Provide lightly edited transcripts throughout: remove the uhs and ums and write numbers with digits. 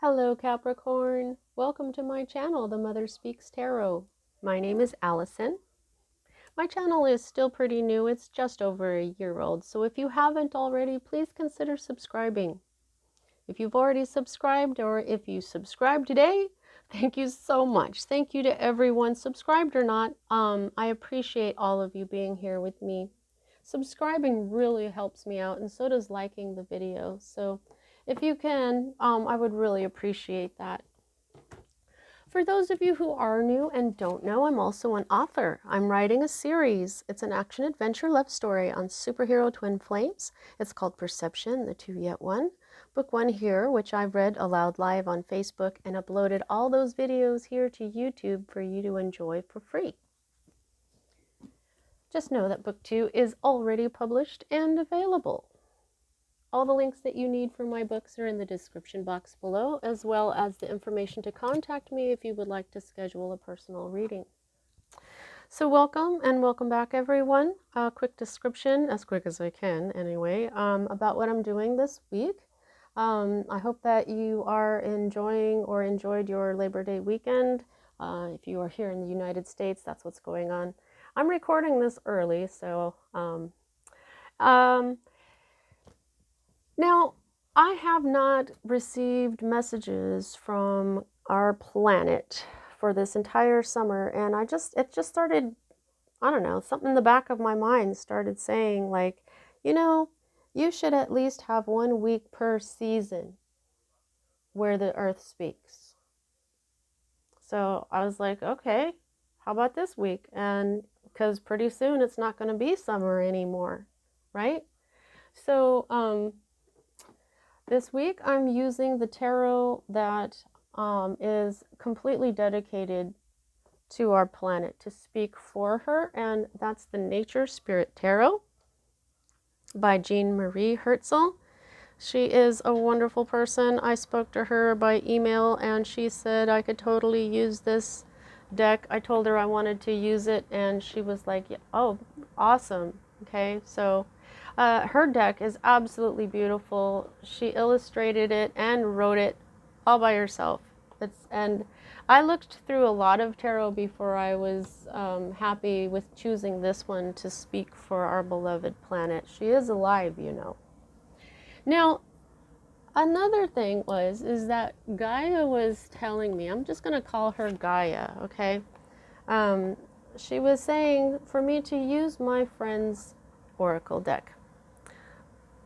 Hello Capricorn, welcome to my channel, The Mother Speaks Tarot. My name is Allison. My channel is still pretty new, it's just over a year old, so if you haven't already, please consider subscribing. If you've already subscribed or if you subscribe today, thank you so much. Thank you to everyone, subscribed or not. I appreciate all of you being here with me. Subscribing really helps me out, and so does liking the video. So if you can, I would really appreciate that. For those of you who are new and don't know, I'm also an author. I'm writing a series. It's an action-adventure love story on superhero twin flames. It's called Perception, the Two Yet One. Book one here, which I've read aloud live on Facebook and uploaded all those videos here to YouTube for you to enjoy for free. Just know that book two is already published and available. All the links that you need for my books are in the description box below, as well as the information to contact me if you would like to schedule a personal reading. So welcome and welcome back, everyone. A quick description, as quick as I can anyway, about what I'm doing this week. I hope that you are enjoying or enjoyed your Labor Day weekend. If you are here in the United States, that's what's going on. I'm recording this early, so now, I have not received messages from our planet for this entire summer, and it just started, I don't know, something in the back of my mind started saying, like, you know, you should at least have 1 week per season where the earth speaks. So I was like, okay, how about this week? And because pretty soon it's not going to be summer anymore, right? So, this week I'm using the tarot that is completely dedicated to our planet to speak for her, and that's the Nature Spirit Tarot by Jean Marie Herzl. She is a wonderful person. I spoke to her by email and she said I could totally use this deck. I told her I wanted to use it and she was like, oh, awesome. Okay, so her deck is absolutely beautiful. She illustrated it and wrote it all by herself. And I looked through a lot of tarot before I was happy with choosing this one to speak for our beloved planet. She is alive, you know. Now, another thing is that Gaia was telling me, I'm just going to call her Gaia, okay? She was saying for me to use my friend's oracle deck.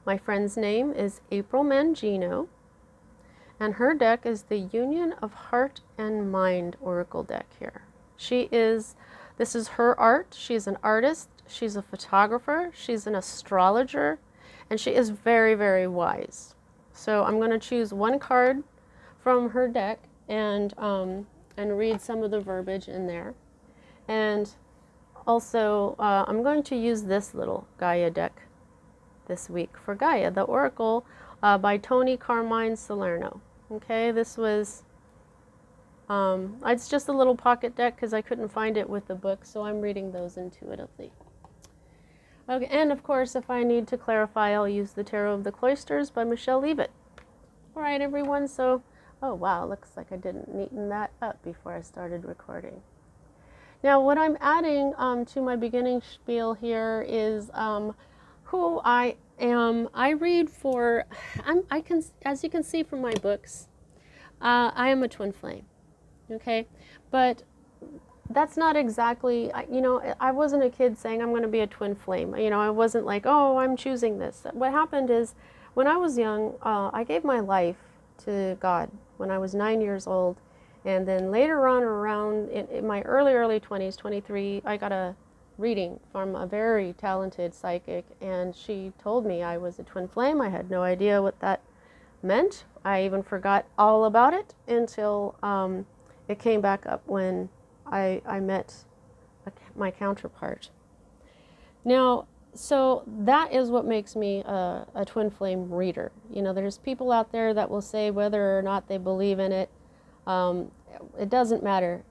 My friend's name is April Mangino, and her deck is the Union of Heart and Mind oracle deck here. This is her art. She's an artist, she's a photographer, she's an astrologer, and she is very, very wise. So I'm going to choose one card from her deck and read some of the verbiage in there. And also, I'm going to use this little Gaia deck this week for Gaia, the Oracle by Tony Carmine Salerno. Okay, this was, it's just a little pocket deck because I couldn't find it with the book, so I'm reading those intuitively. Okay, and of course, if I need to clarify, I'll use the Tarot of the Cloisters by Michelle Leavitt. All right, everyone, so, oh wow, looks like I didn't neaten that up before I started recording. Now, what I'm adding to my beginning spiel here is who I am. I read for, as you can see from my books, I am a twin flame, okay? But that's not exactly, you know, I wasn't a kid saying I'm going to be a twin flame. You know, I wasn't like, oh, I'm choosing this. What happened is, when I was young, I gave my life to God when I was 9 years old. And then later on, around in my early 20s, 23, I got a reading from a very talented psychic. And she told me I was a twin flame. I had no idea what that meant. I even forgot all about it until it came back up when I met my counterpart. Now, so that is what makes me a twin flame reader. You know, there's people out there that will say whether or not they believe in it. It doesn't matter.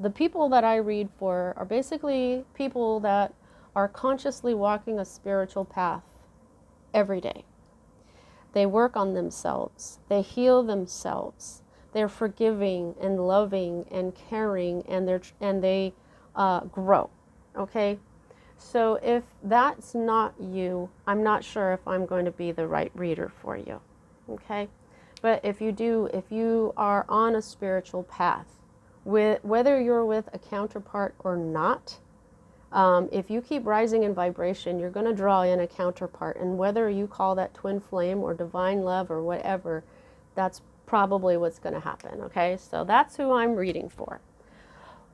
The people that I read for are basically people that are consciously walking a spiritual path every day. They work on themselves. They heal themselves. They're forgiving and loving and caring, and they grow. Okay? So if that's not you, I'm not sure if I'm going to be the right reader for you. Okay? But if you are on a spiritual path, whether you're with a counterpart or not, if you keep rising in vibration, you're going to draw in a counterpart. And whether you call that twin flame or divine love or whatever, that's probably what's going to happen. Okay? So that's who I'm reading for.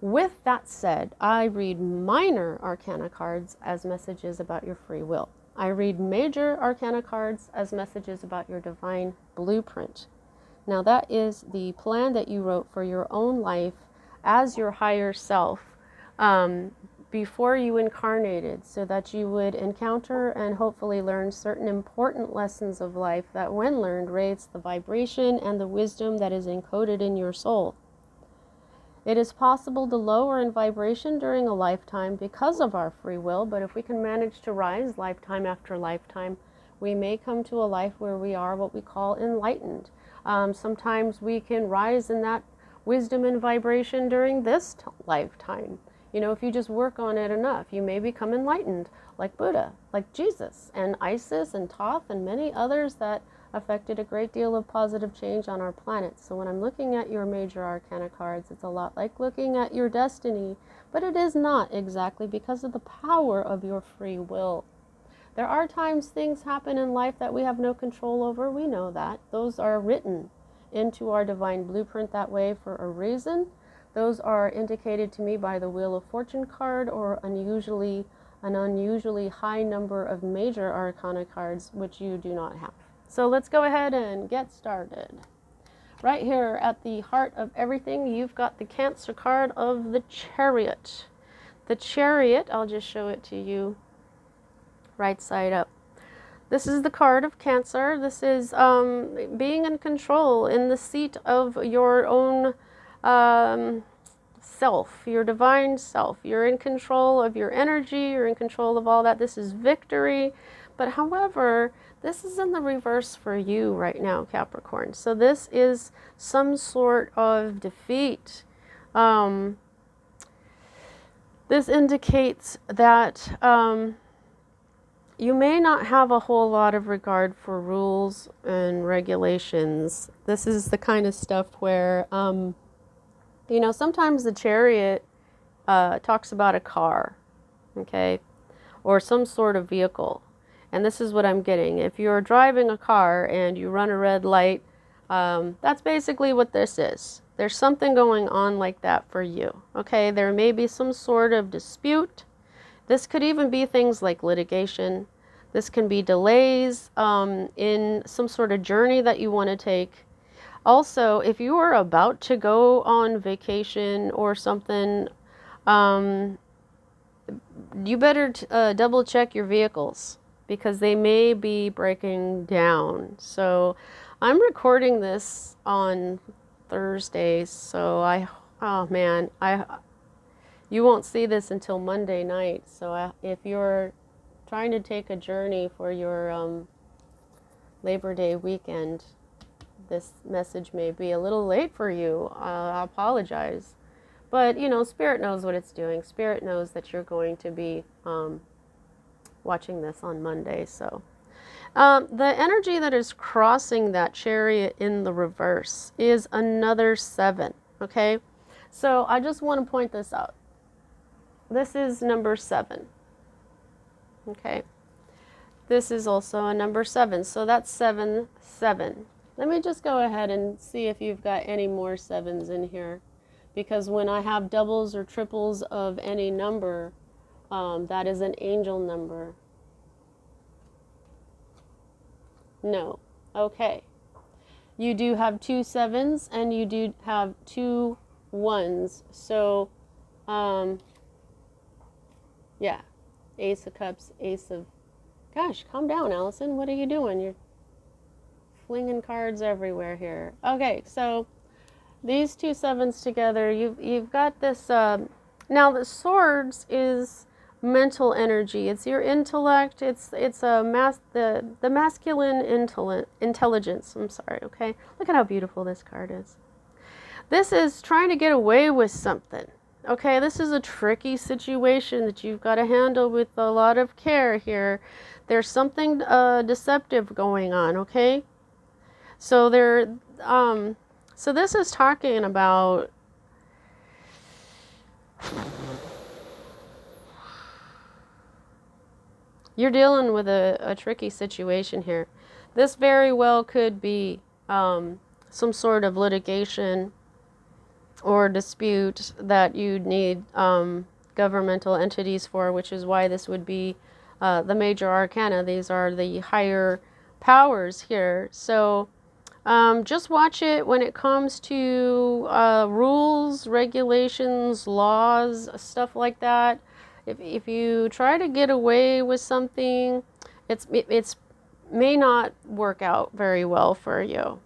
With that said, I read minor arcana cards as messages about your free will. I read major arcana cards as messages about your divine blueprint. Now that is the plan that you wrote for your own life as your higher self before you incarnated, so that you would encounter and hopefully learn certain important lessons of life that, when learned, raise the vibration and the wisdom that is encoded in your soul. It is possible to lower in vibration during a lifetime because of our free will, but if we can manage to rise lifetime after lifetime, we may come to a life where we are what we call enlightened. Sometimes we can rise in that wisdom and vibration during this lifetime. You know, if you just work on it enough, you may become enlightened, like Buddha, like Jesus, and Isis and Thoth, and many others that affected a great deal of positive change on our planet. So when I'm looking at your major arcana cards, it's a lot like looking at your destiny, but it is not exactly, because of the power of your free will. There are times things happen in life that we have no control over. We know that. Those are written into our divine blueprint that way for a reason. Those are indicated to me by the Wheel of Fortune card, or an unusually high number of major arcana cards, which you do not have. So let's go ahead and get started. Right here at the heart of everything, you've got the Cancer card of the Chariot. The Chariot, I'll just show it to you right side up. This is the card of Cancer. This is being in control, in the seat of your own self, your divine self. You're in control of your energy. You're in control of all that. This is victory. But however, this is in the reverse for you right now, Capricorn. So this is some sort of defeat. This indicates that you may not have a whole lot of regard for rules and regulations. This is the kind of stuff where, you know, sometimes the Chariot talks about a car, okay, or some sort of vehicle. And this is what I'm getting. If you're driving a car and you run a red light, that's basically what this is. There's something going on like that for you, okay? There may be some sort of dispute. This could even be things like litigation. This can be delays in some sort of journey that you want to take. Also, if you are about to go on vacation or something, you better double check your vehicles, because they may be breaking down. So I'm recording this on Thursday, so you won't see this until Monday night. So if you're trying to take a journey for your Labor Day weekend, this message may be a little late for you. I apologize. But, you know, Spirit knows what it's doing. Spirit knows that you're going to be watching this on Monday. So the energy that is crossing that Chariot in the reverse is another 7, okay? So I just want to point this out. This is number 7, okay? This is also a number 7, so that's 7, 7. Let me just go ahead and see if you've got any more 7s in here, because when I have doubles or triples of any number, that is an angel number. No. Okay. You do have 2 7s and you do have 2 1s. So, yeah. Ace of Cups, Ace of... Gosh, calm down, Allison. What are you doing? You're flinging cards everywhere here. Okay, so these 2 7s together, you've got this... now, the Swords is mental energy. It's your intellect. It's the masculine intelligence. I'm sorry, okay? Look at how beautiful this card is. This is trying to get away with something. Okay, this is a tricky situation that you've got to handle with a lot of care here. There's something deceptive going on, okay? So so this is talking about you're dealing with a tricky situation here. This very well could be some sort of litigation or dispute that you'd need governmental entities for, which is why this would be the major arcana. These are the higher powers here. So just watch it when it comes to rules, regulations, laws, stuff like that. If you try to get away with something, it's may not work out very well for you.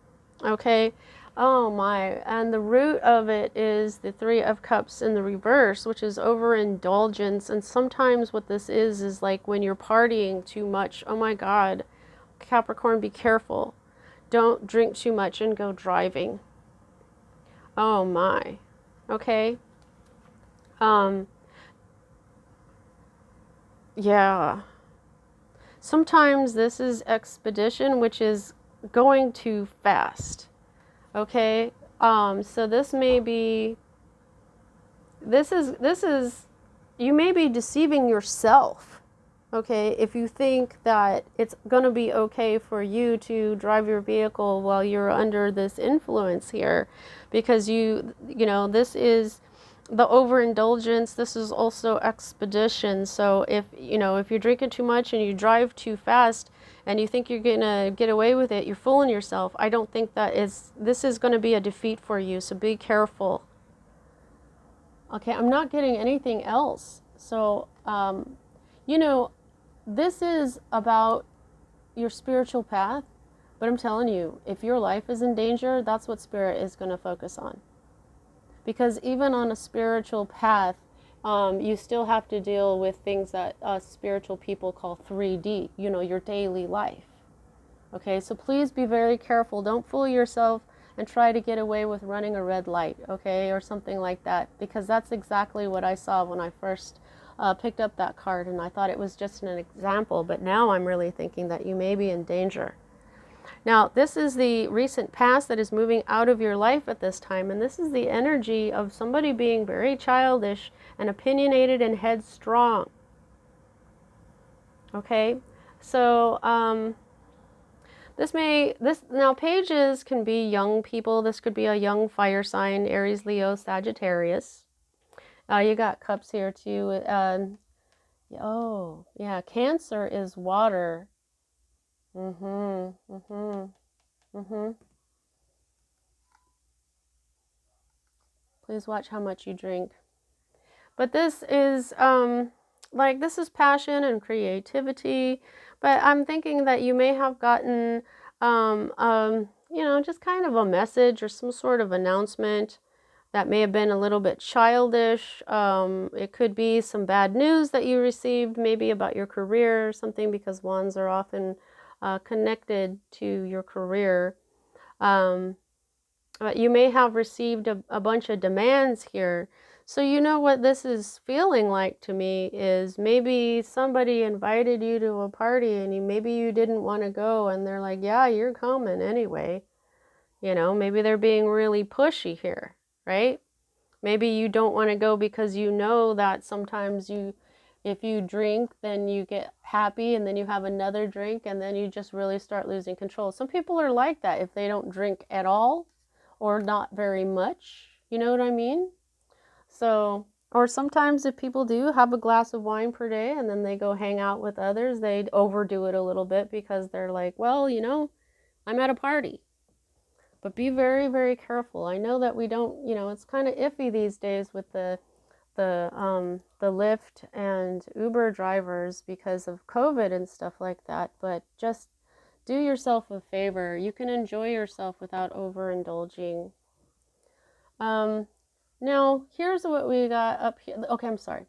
Okay. Oh my. And the root of it is the Three of Cups in the reverse, which is overindulgence. And sometimes what this is like when you're partying too much. Oh my God. Capricorn, be careful. Don't drink too much and go driving. Oh my. Okay. Yeah. Sometimes this is expedition, which is going too fast. Okay. So this may be, this is, you may be deceiving yourself. Okay, if you think that it's going to be okay for you to drive your vehicle while you're under this influence here, because you know, this is the overindulgence, this is also expedition. So if, you know, if you're drinking too much and you drive too fast and you think you're going to get away with it, you're fooling yourself. I don't think this is going to be a defeat for you, so be careful. Okay, I'm not getting anything else. So, you know, this is about your spiritual path, but I'm telling you, if your life is in danger, that's what Spirit is going to focus on. Because even on a spiritual path, you still have to deal with things that spiritual people call 3D, you know, your daily life. Okay, so please be very careful. Don't fool yourself and try to get away with running a red light, okay, or something like that, because that's exactly what I saw when I first picked up that card, and I thought it was just an example, but now I'm really thinking that you may be in danger. Now, this is the recent past that is moving out of your life at this time, and this is the energy of somebody being very childish and opinionated and headstrong. Okay, so now pages can be young people. This could be a young fire sign, Aries, Leo, Sagittarius. You got cups here too. Oh, yeah, Cancer is water. Please watch how much you drink. But this is like, this is passion and creativity. But I'm thinking that you may have gotten you know, just kind of a message or some sort of announcement that may have been a little bit childish. It could be some bad news that you received, maybe about your career or something, because wands are often connected to your career. You may have received a bunch of demands here. So you know what this is feeling like to me is maybe somebody invited you to a party and maybe you didn't want to go, and they're like, yeah, you're coming anyway. You know, maybe they're being really pushy here, right? Maybe you don't want to go because you know that sometimes if you drink, then you get happy and then you have another drink and then you just really start losing control. Some people are like that if they don't drink at all or not very much. You know what I mean? So, or sometimes if people do have a glass of wine per day and then they go hang out with others, they overdo it a little bit because they're like, well, you know, I'm at a party. But be very, very careful. I know that we don't, you know, it's kind of iffy these days with the Lyft and Uber drivers because of COVID and stuff like that. But just do yourself a favor. You can enjoy yourself without overindulging. Now, here's what we got up here. Okay, I'm sorry.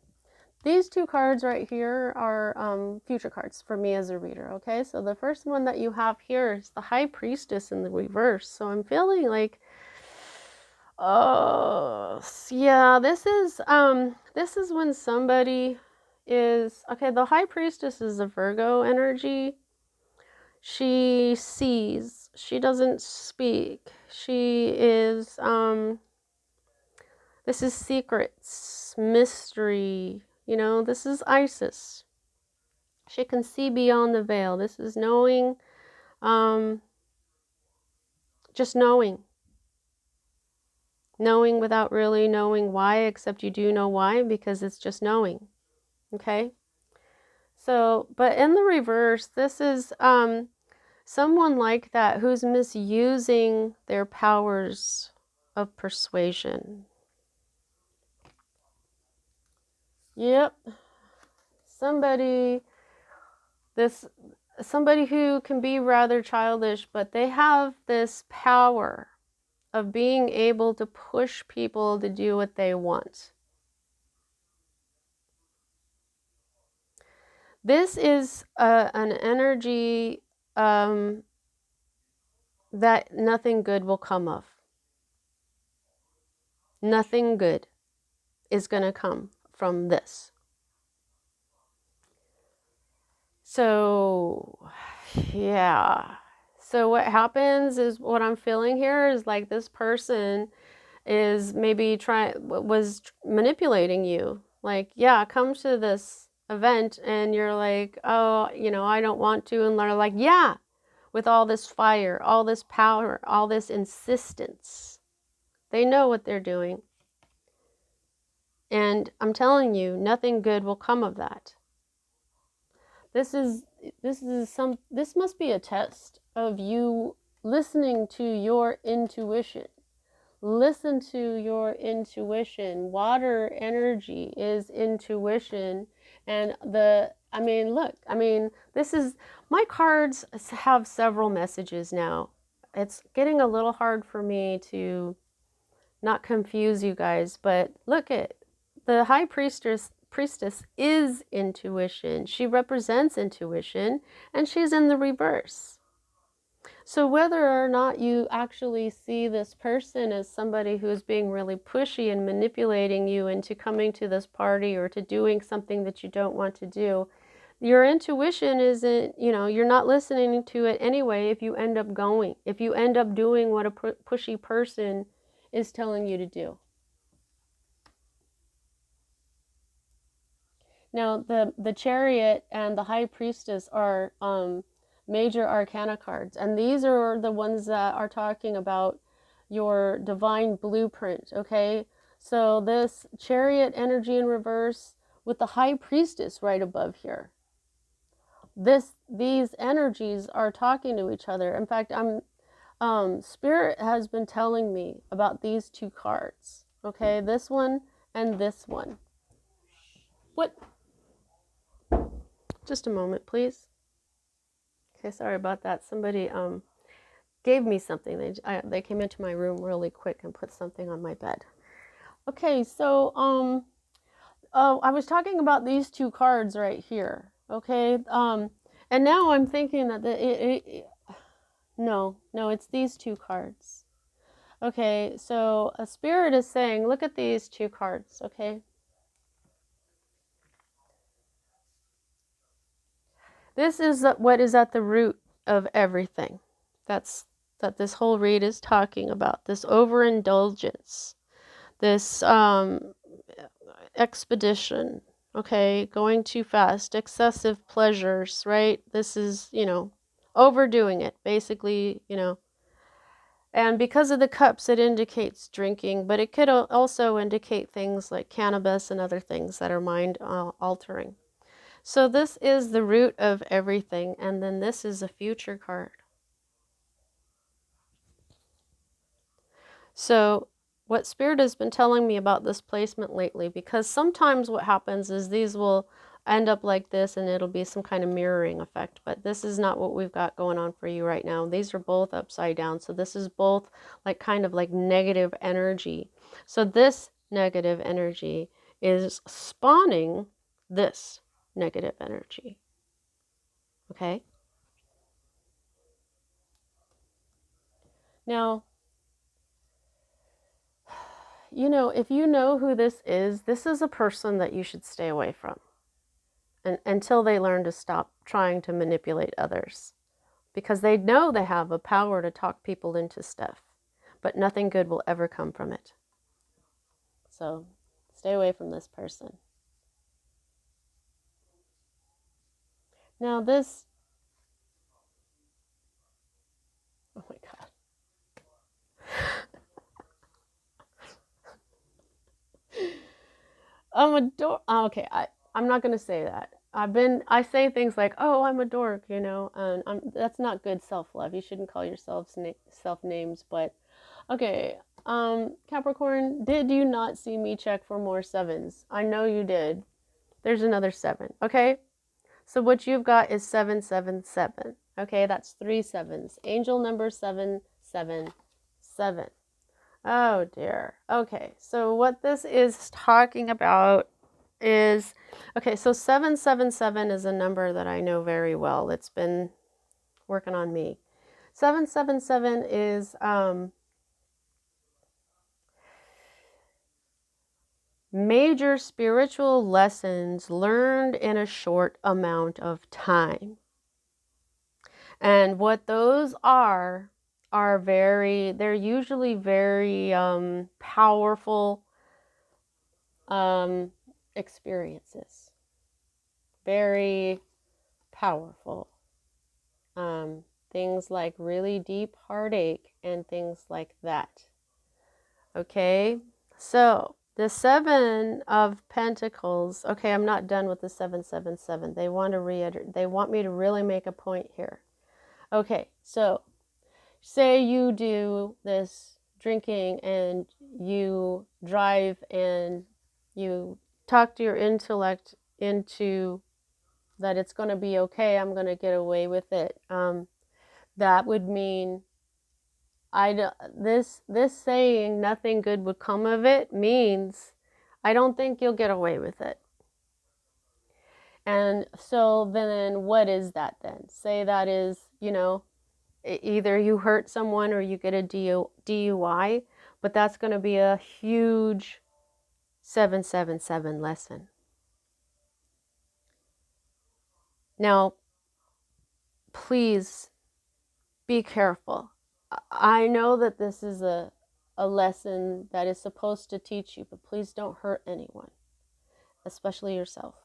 These two cards right here are future cards for me as a reader, okay? So the first one that you have here is the High Priestess in the reverse. So I'm feeling like, oh, yeah, this is when somebody is, okay, the High Priestess is a Virgo energy. She sees, she doesn't speak. She is, this is secrets, mystery, you know, this is Isis. She can see beyond the veil. This is knowing, just knowing. Knowing without really knowing why, except you do know why, because it's just knowing, okay? So, but in the reverse, this is someone like that who's misusing their powers of persuasion. Yep. Somebody who can be rather childish, but they have this power of being able to push people to do what they want. This is an energy that nothing good will come of. Nothing good is going to come from this. So, yeah. So what happens is, what I'm feeling here is like this person is maybe was manipulating you. Like, yeah, come to this event, and you're like, oh, you know, I don't want to. And they're like, yeah, with all this fire, all this power, all this insistence. They know what they're doing. And I'm telling you, nothing good will come of that. This must be a test of you listening to your intuition. Listen to your intuition. Water energy is intuition. And this is, my cards have several messages now. It's getting a little hard for me to not confuse you guys, but look at the High Priestess is intuition. She represents intuition, and she's in the reverse. So whether or not you actually see this person as somebody who's being really pushy and manipulating you into coming to this party or to doing something that you don't want to do, your intuition isn't, you know, you're not listening to it anyway if you end up going, if you end up doing what a pushy person is telling you to do. Now, the Chariot and the High Priestess are major arcana cards, and these are the ones that are talking about your divine blueprint, okay? So this Chariot energy in reverse with the High Priestess right above here. These energies are talking to each other. In fact, Spirit has been telling me about these two cards, okay? This one and this one. What? Just a moment, please. Okay, sorry about that. Somebody gave me something. They came into my room really quick and put something on my bed. Okay, so I was talking about these two cards right here. Okay, and now I'm thinking that no, it's these two cards. Okay, so a Spirit is saying, look at these two cards. Okay. This is what is at the root of everything. That this whole read is talking about. This overindulgence, this expedition, okay, going too fast, excessive pleasures, right? This is, you know, overdoing it, basically, you know. And because of the cups, it indicates drinking, but it could also indicate things like cannabis and other things that are mind altering. So this is the root of everything, and then this is a future card. So what Spirit has been telling me about this placement lately, because sometimes what happens is these will end up like this and it'll be some kind of mirroring effect, but this is not what we've got going on for you right now. These are both upside down, so this is both like kind of like negative energy. So this negative energy is spawning this negative energy. Okay? Now, you know, if you know who this is a person that you should stay away from until they learn to stop trying to manipulate others. Because they know they have a power to talk people into stuff, but nothing good will ever come from it. So stay away from this person. Now this, oh my God. I'm a dork. Oh, okay, I'm not gonna say that. I say things like, "Oh, I'm a dork," you know, and that's not good self-love. You shouldn't call yourselves self names. But okay, Capricorn, did you not see me check for more sevens? I know you did. There's another 7. Okay, so what you've got is 777. Okay, that's 3 sevens. Angel number 777. Oh dear. Okay, so what this is talking about is, okay, so 777 is a number that I know very well. It's been working on me. 777 is major spiritual lessons learned in a short amount of time. And what those are they're usually very powerful experiences. Very powerful. Things like really deep heartache and things like that. Okay, so the 7 of Pentacles. Okay, I'm not done with the 777. They want me to really make a point here. Okay, so say you do this drinking and you drive and you talk to your intellect into that it's going to be okay, I'm going to get away with it. That would mean this saying nothing good would come of it means I don't think you'll get away with it. And so then what is that then? Say that is, you know, either you hurt someone or you get a DUI, but that's going to be a huge 777 lesson. Now, please be careful. I know that this is a lesson that is supposed to teach you, but please don't hurt anyone, especially yourself.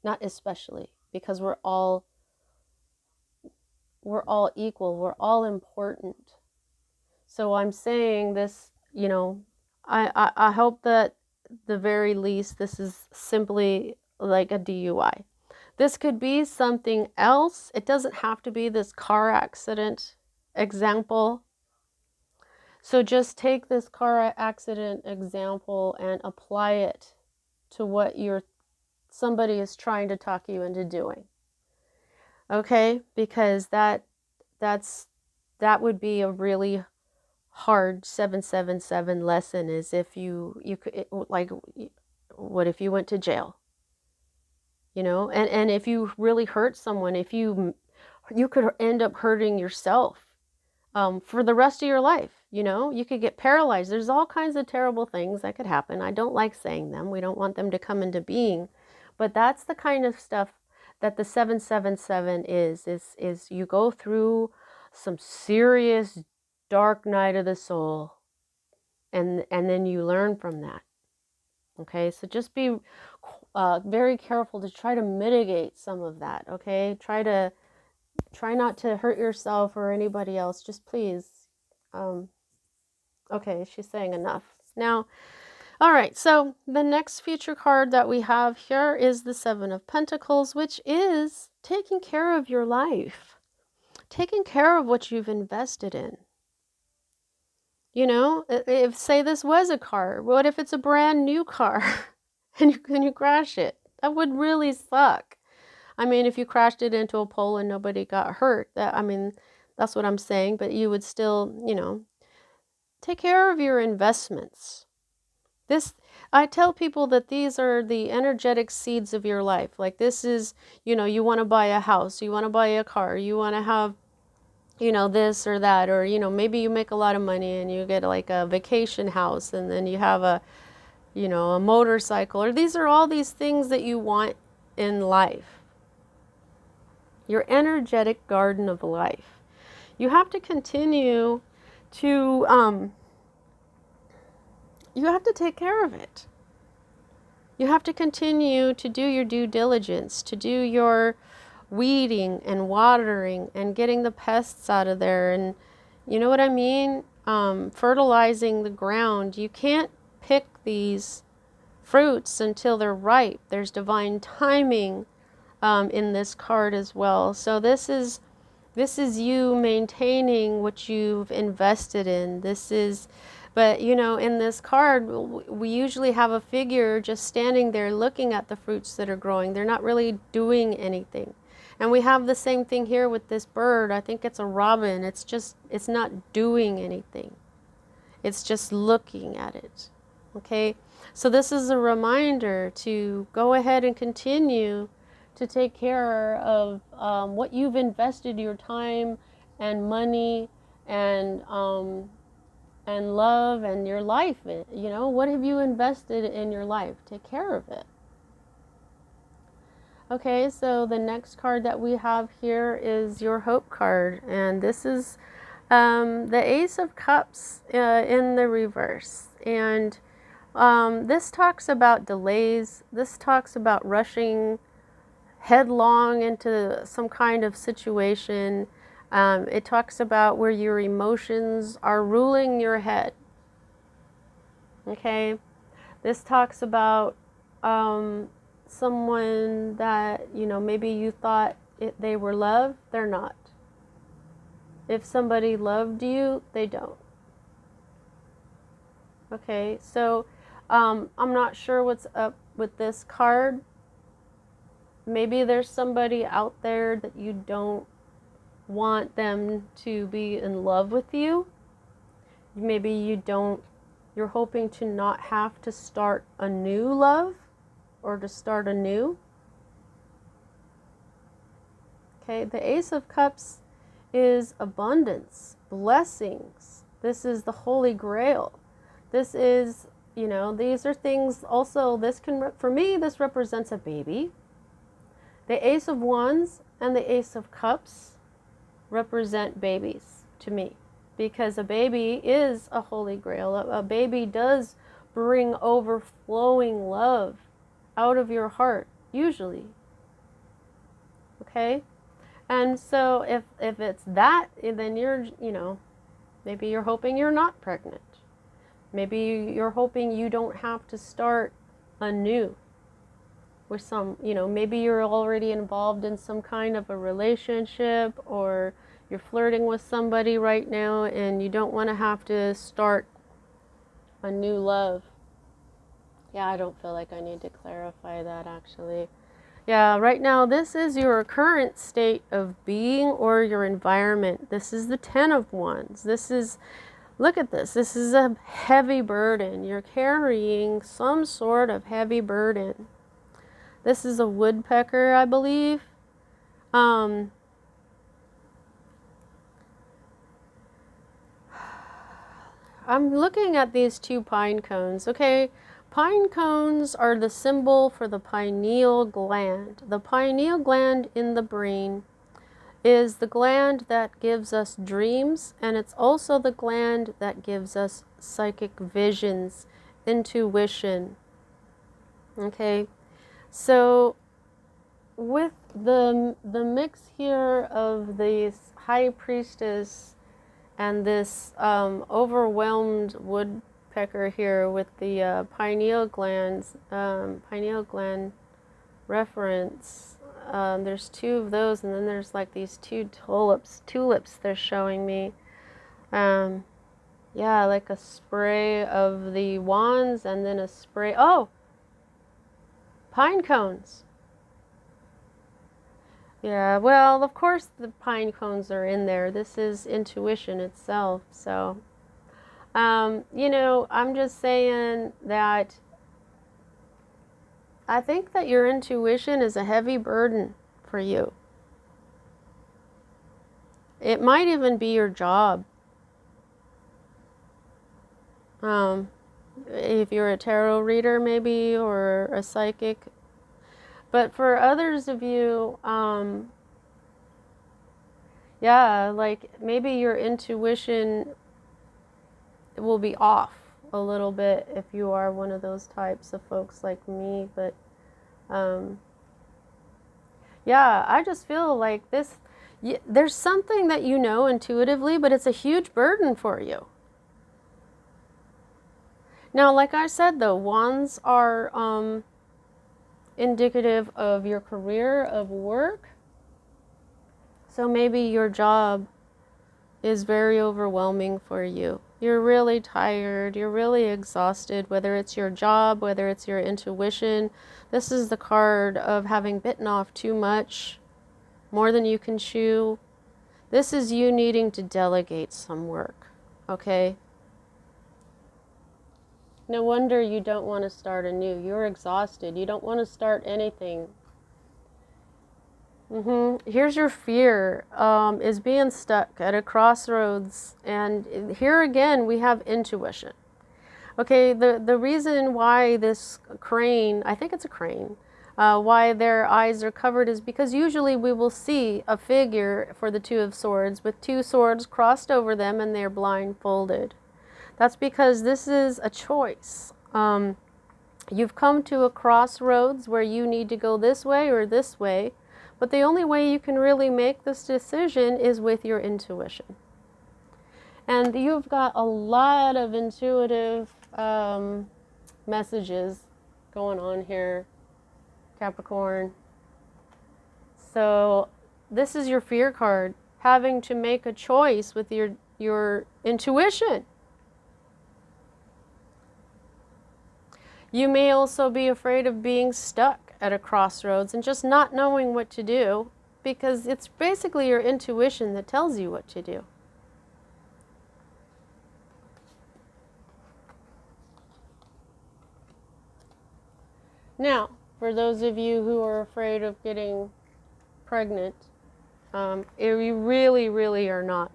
Not especially, because we're all equal. We're all important. So I'm saying this, you know, I hope that the very least this is simply like a DUI. This could be something else. It doesn't have to be this car accident example. So just take this car accident example and apply it to what somebody is trying to talk you into doing. Okay? Because that would be a really hard 777 lesson, is if you could, like, what if you went to jail? You know, and if you really hurt someone, if you could end up hurting yourself for the rest of your life. You know, you could get paralyzed. There's all kinds of terrible things that could happen. I don't like saying them. We don't want them to come into being. But that's the kind of stuff that the 777 is you go through some serious dark night of the soul, and then you learn from that. Okay, so just be very careful to try to mitigate some of that. Okay, try not to hurt yourself or anybody else. Just please. Okay, she's saying enough. Now, all right, so the next future card that we have here is the 7 of Pentacles, which is taking care of your life, taking care of what you've invested in. You know, if say this was a car, what if it's a brand new car and you crash it? That would really suck. I mean, if you crashed it into a pole and nobody got hurt, that's what I'm saying, but you would still, you know, take care of your investments. This, I tell people that these are the energetic seeds of your life. Like this is, you know, you want to buy a house, you want to buy a car, you want to have, you know, this or that, or, you know, maybe you make a lot of money and you get like a vacation house and then you have a, you know, a motorcycle, or these are all these things that you want in life. Your energetic garden of life. You have to continue to, you have to take care of it. You have to continue to do your due diligence, to do your weeding and watering and getting the pests out of there. And you know what I mean? Fertilizing the ground. You can't pick these fruits until they're ripe. There's divine timing in this card as well. So this is you maintaining what you've invested in. This is, but you know, in this card, we usually have a figure just standing there looking at the fruits that are growing. They're not really doing anything. And we have the same thing here with this bird. I think it's a robin. It's just, it's not doing anything. It's just looking at it. Okay? So this is a reminder to go ahead and continue to take care of what you've invested your time and money and love and your life in. You know, what have you invested in your life? Take care of it. Okay, so the next card that we have here is your Hope card, and this is the Ace of Cups in the reverse. And this talks about delays. This talks about rushing headlong into some kind of situation. It talks about where your emotions are ruling your head. Okay, this talks about someone that, you know, maybe you thought they were loved, they're not. If somebody loved you, they don't. Okay, so I'm not sure what's up with this card. Maybe there's somebody out there that you don't want them to be in love with you. Maybe you're hoping to not have to start a new love or to start anew. Okay, the Ace of Cups is abundance, blessings. This is the Holy Grail. This is, you know, these are things also, this can, for me, this represents a baby. The Ace of Wands and the Ace of Cups represent babies to me, because a baby is a Holy Grail. A baby does bring overflowing love out of your heart, usually. Okay? And so if it's that, then you're, you know, maybe you're hoping you're not pregnant. Maybe you're hoping you don't have to start anew with some, you know, maybe you're already involved in some kind of a relationship, or you're flirting with somebody right now and you don't want to have to start a new love. Yeah, I don't feel like I need to clarify that actually. Yeah, right now this is your current state of being or your environment. This is the Ten of Wands. This is, look at this. This is a heavy burden. You're carrying some sort of heavy burden. This is a woodpecker, I believe. I'm looking at these two pine cones. Okay, pine cones are the symbol for the pineal gland. The pineal gland in the brain is the gland that gives us dreams, and it's also the gland that gives us psychic visions, intuition. Okay, so with the mix here of this High Priestess and this overwhelmed woodpecker here with the pineal gland reference. There's two of those, and then there's like these two tulips they're showing me. Yeah, like a spray of the wands and then a spray, oh, pine cones. Yeah, well, of course the pine cones are in there. This is intuition itself. So, you know, I'm just saying that I think that your intuition is a heavy burden for you. It might even be your job. If you're a tarot reader maybe, or a psychic. But for others of you, yeah, like maybe your intuition will be off a little bit if you are one of those types of folks like me. But yeah, I just feel like there's something that you know intuitively, but it's a huge burden for you. Now, like I said, though, wands are indicative of your career, of work. So maybe your job is very overwhelming for you. You're really tired, you're really exhausted, whether it's your job, whether it's your intuition. This is the card of having bitten off too much, more than you can chew. This is you needing to delegate some work, okay? No wonder you don't want to start anew. You're exhausted. You don't want to start anything. Here's your fear, is being stuck at a crossroads. And here again, we have intuition. Okay, the reason why this crane, I think it's a crane, why their eyes are covered is because usually we will see a figure for the Two of Swords with two swords crossed over them and they're blindfolded. That's because this is a choice. You've come to a crossroads where you need to go this way or this way, but the only way you can really make this decision is with your intuition. And you've got a lot of intuitive messages going on here, Capricorn. So this is your fear card, having to make a choice with your intuition. You may also be afraid of being stuck at a crossroads and just not knowing what to do, because it's basically your intuition that tells you what to do. Now, for those of you who are afraid of getting pregnant, you really, really are not.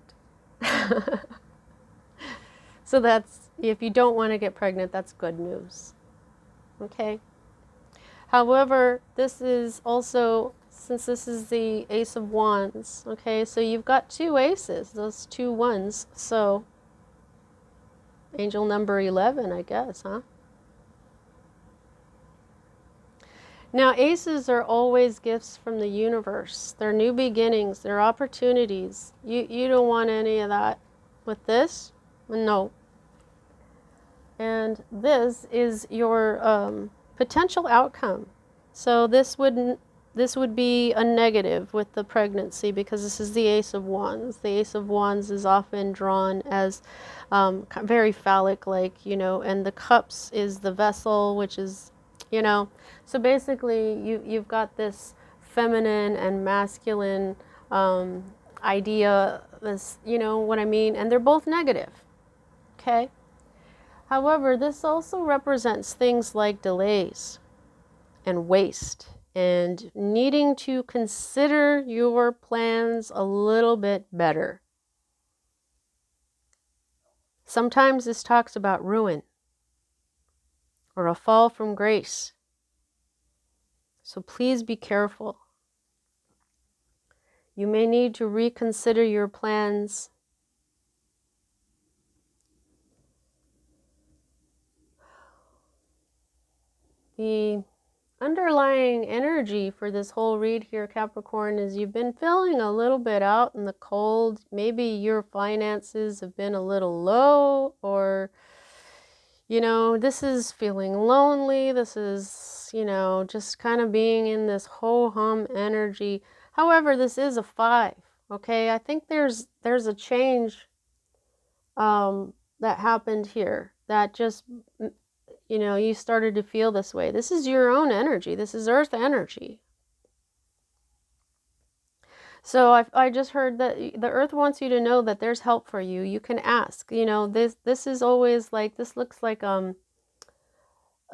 So that's, if you don't want to get pregnant, that's good news. Okay? However, this is also, since this is the Ace of Wands, okay, so you've got two aces, those two ones, so angel number 11, I guess, huh? Now, aces are always gifts from the universe. They're new beginnings. They're opportunities. You don't want any of that with this? No. And this is your potential outcome. So this would be a negative with the pregnancy, because this is the Ace of Wands. The Ace of Wands is often drawn as very phallic-like, you know, and the cups is the vessel, which is, you know, so basically you've got this feminine and masculine idea, this, you know what I mean, and they're both negative, okay? However, this also represents things like delays and waste and needing to consider your plans a little bit better. Sometimes this talks about ruin or a fall from grace. So please be careful. You may need to reconsider your plans. The underlying energy for this whole read here, Capricorn, is you've been feeling a little bit out in the cold. Maybe your finances have been a little low, or, you know, this is feeling lonely. This is, you know, just kind of being in this ho-hum energy. However, this is a 5, okay? I think there's a change that happened here that just, you know, you started to feel this way. This is your own energy. This is earth energy. So I just heard that the earth wants you to know that there's help for you. You can ask. You know, this is always like, this looks like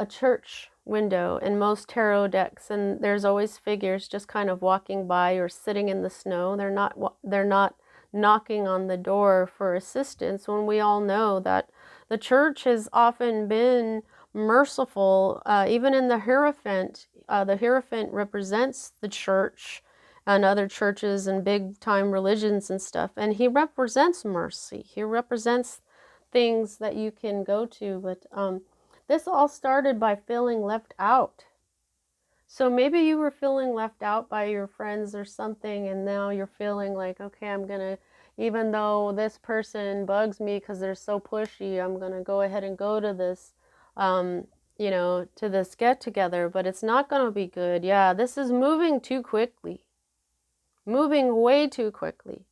a church window in most tarot decks, and there's always figures just kind of walking by or sitting in the snow. They're not knocking on the door for assistance, when we all know that the church has often been merciful. Even in the Hierophant represents the church and other churches and big time religions and stuff, and he represents mercy. He represents things that you can go to. But this all started by feeling left out. So maybe you were feeling left out by your friends or something, and now you're feeling like, okay, I'm gonna, even though this person bugs me because they're so pushy, I'm gonna go ahead and go to this, you know, to this get together, but it's not gonna be good. Yeah, this is moving too quickly, moving way too quickly.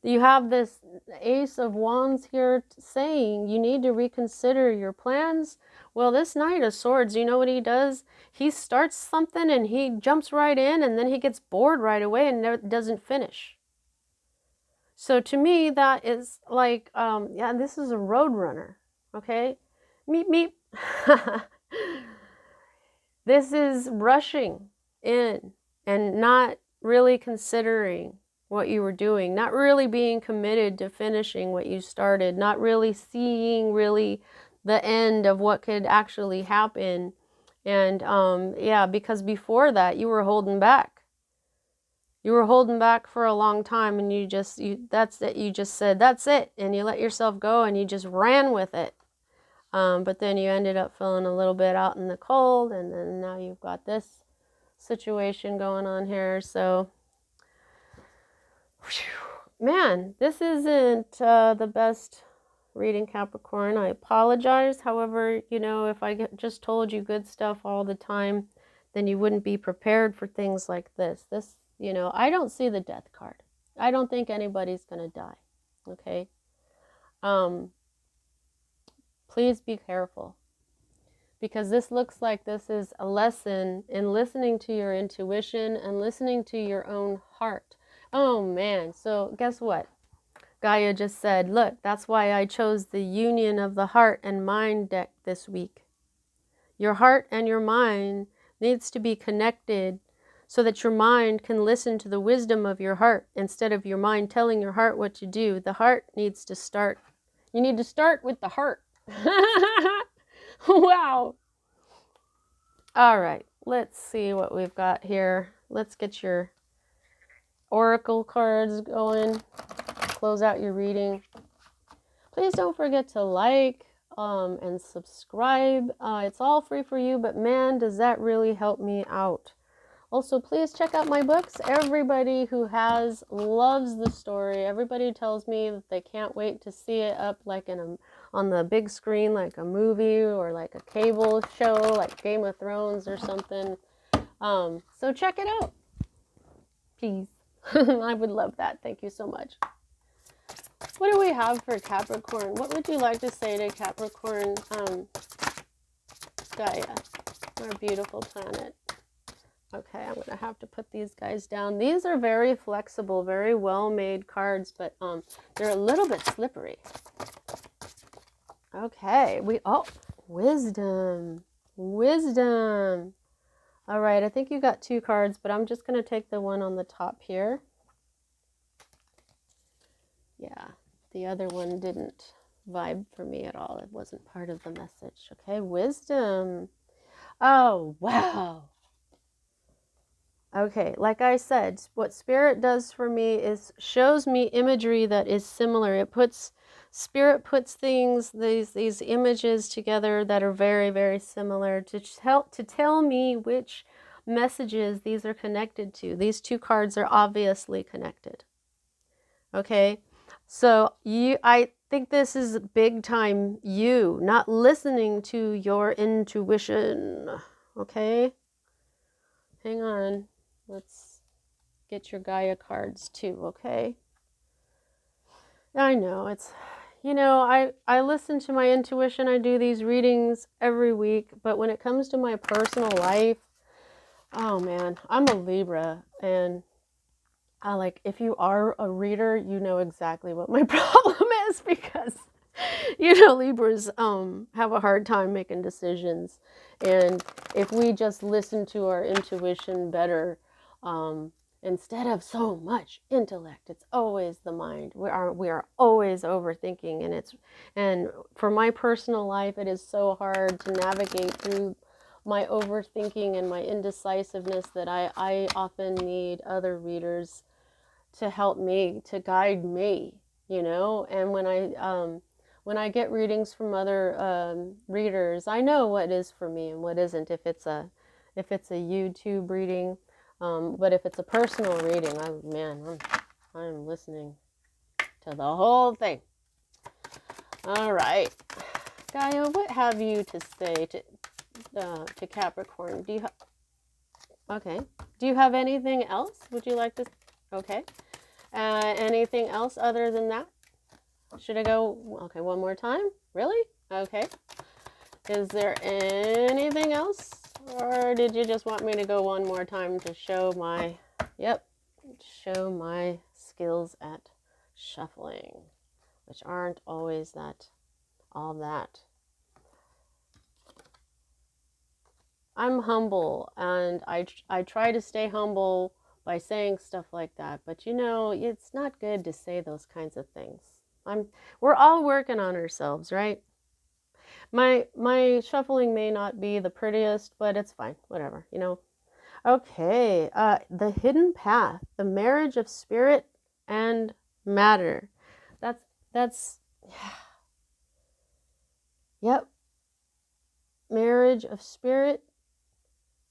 You have this Ace of Wands here saying you need to reconsider your plans. Well, this Knight of Swords, you know what he does? He starts something and he jumps right in, and then he gets bored right away and never, doesn't finish. So to me, that is like, yeah, this is a road runner, okay? Meep, meep. This is rushing in and not really considering what you were doing, not really being committed to finishing what you started, not really seeing really the end of what could actually happen. And yeah, because before that you were holding back. You were holding back for a long time, and you just said that's it, and you let yourself go and you just ran with it. But then you ended up feeling a little bit out in the cold, and then now you've got this situation going on here. So man, this isn't the best reading, Capricorn. I apologize. However, you know, if I just told you good stuff all the time, then you wouldn't be prepared for things like this. This, you know, I don't see the death card. I don't think anybody's going to die. Okay? Please be careful, because this looks like this is a lesson in listening to your intuition and listening to your own heart. Oh man, so guess what? Gaia just said, look, that's why I chose the union of the heart and mind deck this week. Your heart and your mind needs to be connected so that your mind can listen to the wisdom of your heart instead of your mind telling your heart what to do. The heart needs to start. You need to start with the heart. Wow. All right, let's see what we've got here. Let's get your oracle cards going. Close out your reading. Please don't forget to like and subscribe. It's all free for you, but man, does that really help me out. Also, please check out my books. Everybody who has loves the story. Everybody tells me that they can't wait to see it up like on the big screen, like a movie or like a cable show, like Game of Thrones or something. So check it out, please. I would love that. Thank you so much. What do we have for Capricorn? What would you like to say to Capricorn, Gaia, our beautiful planet? Okay, I'm going to have to put these guys down. These are very flexible, very well-made cards, but they're a little bit slippery. Okay, wisdom. Wisdom. All right, I think you got two cards, but I'm just going to take the one on the top here. Yeah, the other one didn't vibe for me at all. It wasn't part of the message. Okay, wisdom. Oh, wow. Okay, like I said, what Spirit does for me is shows me imagery that is similar. Spirit puts things, these images together that are very, very similar to tell me which messages these are connected to. These two cards are obviously connected. Okay, so I think this is big time you not listening to your intuition. Okay, hang on. Let's get your Gaia cards too, okay? I know, it's, you know, I listen to my intuition. I do these readings every week, but when it comes to my personal life, oh man, I'm a Libra, and if you are a reader, you know exactly what my problem is, because You know, Libras have a hard time making decisions. And if we just listen to our intuition better, instead of so much intellect, it's always the mind. We are always overthinking, and for my personal life, it is so hard to navigate through my overthinking and my indecisiveness that I often need other readers to help me, to guide me, you know. And when I get readings from other readers, I know what is for me and what isn't. If it's a YouTube reading, but if it's a personal reading, I'm listening to the whole thing. All right, Gaia, what have you to say to Capricorn? Okay? Do you have anything else? Would you like to? Okay. Anything else other than that? Should I go? Okay, one more time. Really? Okay. Is there anything else? Or did you just want me to go one more time to show my, show my skills at shuffling, which aren't always all that. I'm humble, and I try to stay humble by saying stuff like that, but you know, it's not good to say those kinds of things. We're all working on ourselves, right? My shuffling may not be the prettiest, but it's fine, whatever, you know. Okay, the hidden path, the marriage of spirit and matter. That's yep, marriage of spirit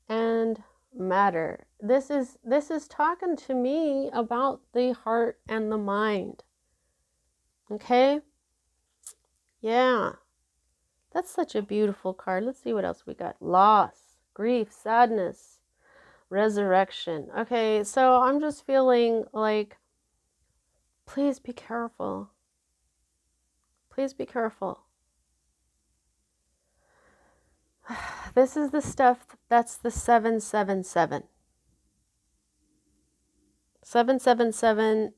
and matter. This is talking to me about the heart and the mind. Okay? Yeah. That's such a beautiful card. Let's see what else we got. Loss, grief, sadness, resurrection. Okay, so I'm just feeling like, please be careful. Please be careful. This is the stuff that's the 777. 777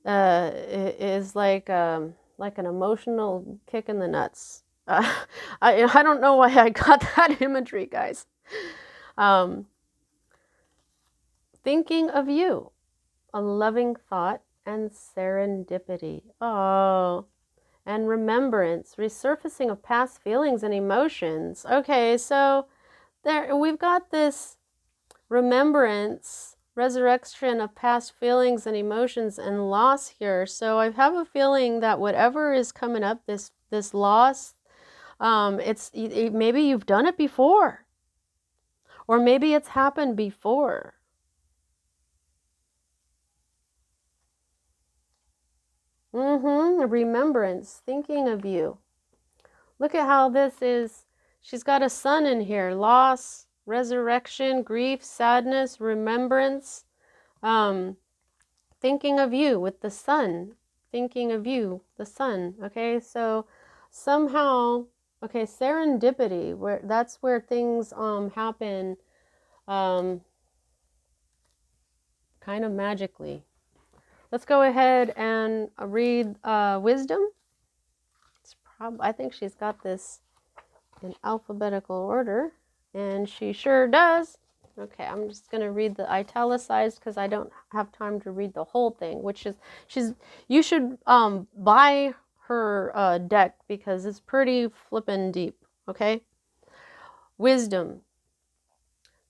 is like an emotional kick in the nuts. I don't know why I got that imagery, guys. Thinking of you, a loving thought and serendipity. Oh, and remembrance, resurfacing of past feelings and emotions. Okay, so there we've got this remembrance, resurrection of past feelings and emotions and loss here. So I have a feeling that whatever is coming up, this loss, maybe you've done it before, or maybe it's happened before. Remembrance, thinking of you. Look at how this is. She's got a sun in here. Loss, resurrection, grief, sadness, remembrance. Thinking of you with the sun. Thinking of you, the sun. Okay, so somehow, okay, serendipity, that's where things happen kind of magically. Let's go ahead and read wisdom. I think she's got this in alphabetical order, and she sure does. Okay, I'm just going to read the italicized because I don't have time to read the whole thing, which is, you should buy her deck because it's pretty flippin' deep, okay? Wisdom.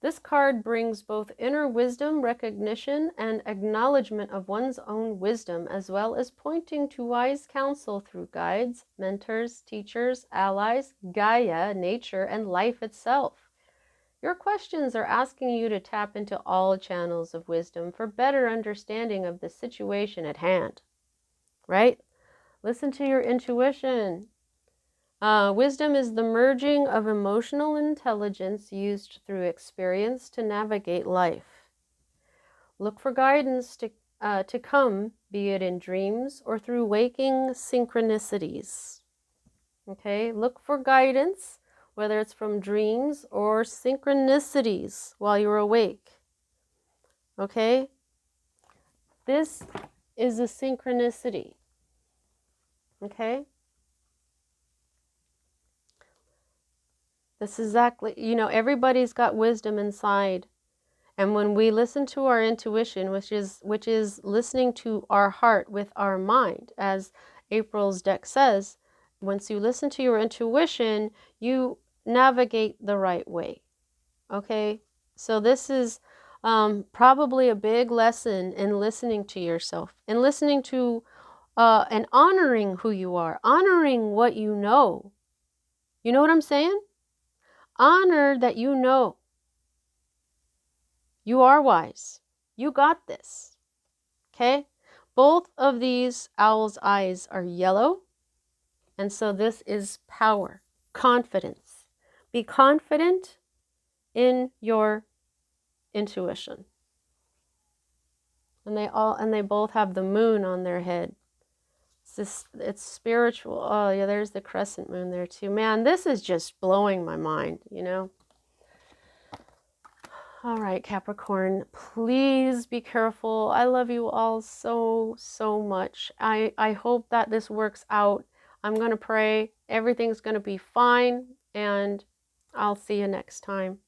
This card brings both inner wisdom, recognition, and acknowledgement of one's own wisdom, as well as pointing to wise counsel through guides, mentors, teachers, allies, Gaia, nature, and life itself. Your questions are asking you to tap into all channels of wisdom for better understanding of the situation at hand, right? Listen to your intuition. Wisdom is the merging of emotional intelligence used through experience to navigate life. Look for guidance to come, be it in dreams or through waking synchronicities. Okay, look for guidance, whether it's from dreams or synchronicities while you're awake. Okay, this is a synchronicity. Okay. This is exactly, you know, everybody's got wisdom inside. And when we listen to our intuition, which is listening to our heart with our mind, as April's deck says, once you listen to your intuition, you navigate the right way. Okay? So this is probably a big lesson in listening to yourself, and listening to and honoring who you are, honoring what you know. You know what I'm saying? Honor that you know. You are wise. You got this. Okay? Both of these owl's eyes are yellow. And so this is power, confidence. Be confident in your intuition. And they both have the moon on their head. It's spiritual. Oh yeah, there's the crescent moon there too. Man, this is just blowing my mind, you know. All right, Capricorn, please be careful. I love you all so, so much. I hope that this works out. I'm going to pray. Everything's going to be fine, and I'll see you next time.